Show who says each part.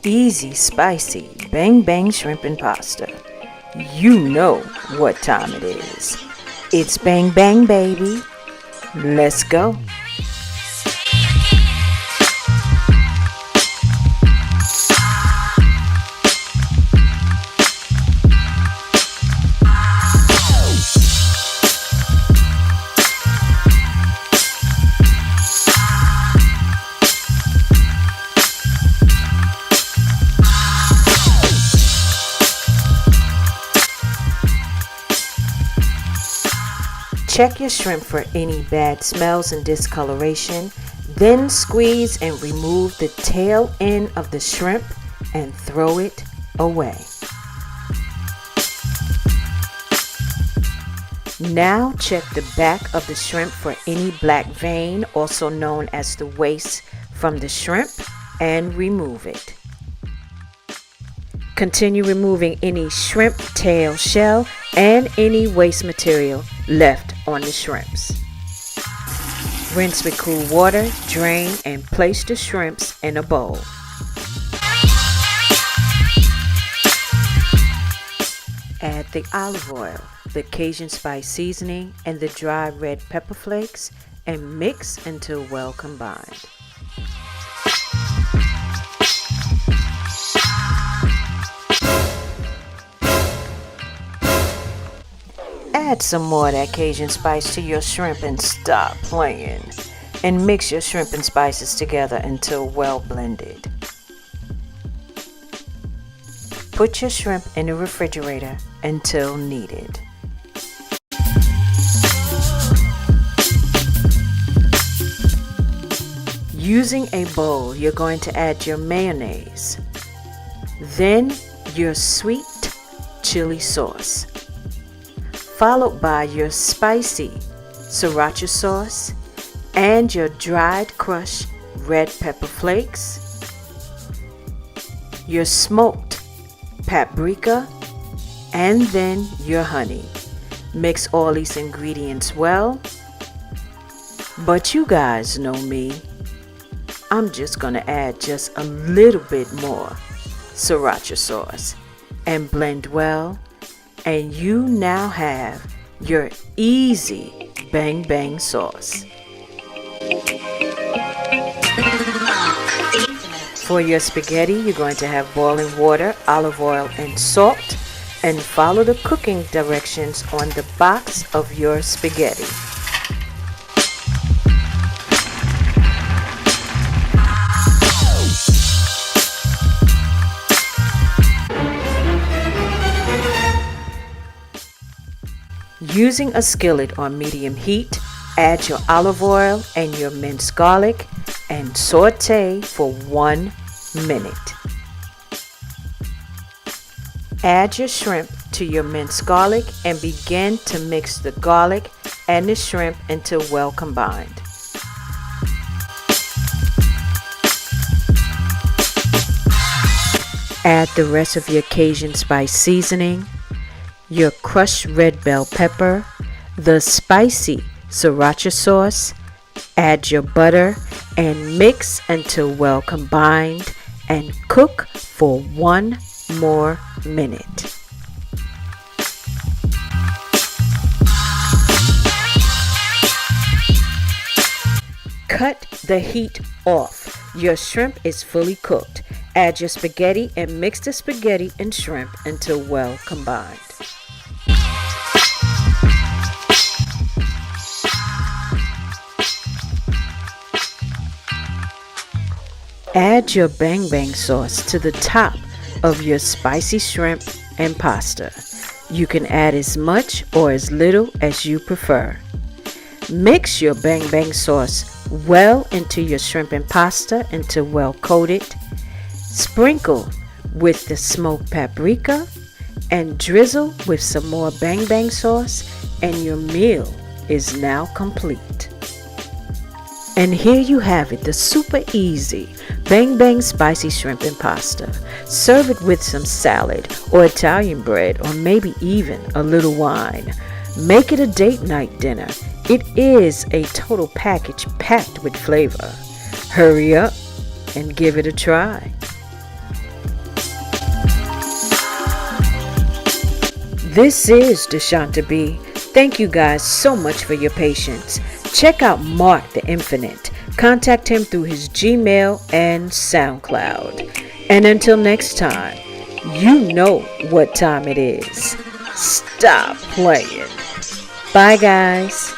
Speaker 1: easy, spicy, bang bang shrimp and pasta. You know what time it is. It's bang bang, baby. Let's go. Check your shrimp for any bad smells and discoloration, then squeeze and remove the tail end of the shrimp and throw it away. Now check the back of the shrimp for any black vein, also known as the waste from the shrimp, and remove it. Continue removing any shrimp tail shell and any waste material left on the shrimps. Rinse with cool water, drain, and place the shrimps in a bowl. Add the olive oil, the Cajun spice seasoning, and the dry red pepper flakes and mix until well combined. Add some more of that Cajun spice to your shrimp and stop playing. And mix your shrimp and spices together until well blended. Put your shrimp in the refrigerator until needed. Using a bowl, you're going to add your mayonnaise, then your sweet chili sauce, followed by your spicy Siracha sauce and your dried crushed red pepper flakes, your smoked paprika, and then your honey. Mix all these ingredients well, but you guys know me. I'm just going to add just a little bit more Siracha sauce and blend well. And you now have your easy bang bang sauce. For your spaghetti, you're going to have boiling water, olive oil, and salt, and follow the cooking directions on the box of your spaghetti. Using a skillet on medium heat, add your olive oil and your minced garlic and saute for 1 minute. Add your shrimp to your minced garlic and begin to mix the garlic and the shrimp until well combined. Add the rest of your Cajun spice seasoning, your crushed red bell pepper, the spicy Sriracha sauce, add your butter and mix until well combined and cook for 1 more minute. Cut the heat off. Your shrimp is fully cooked. Add your spaghetti and mix the spaghetti and shrimp until well combined. Add your bang bang sauce to the top of your spicy shrimp and pasta. You can add as much or as little as you prefer. Mix your bang bang sauce well into your shrimp and pasta until well coated. Sprinkle with the smoked paprika and drizzle with some more bang bang sauce, and your meal is now complete. And here you have it, the super easy bang bang spicy shrimp and pasta. Serve it with some salad or Italian bread or maybe even a little wine. Make it a date night dinner. It is a total package packed with flavor. Hurry up and give it a try. This is DeSHANTA B. Thank you guys so much for your patience. Check out Mark the Infinite. Contact him through his Gmail and SoundCloud. And until next time, you know what time it is. Stop playing. Bye, guys.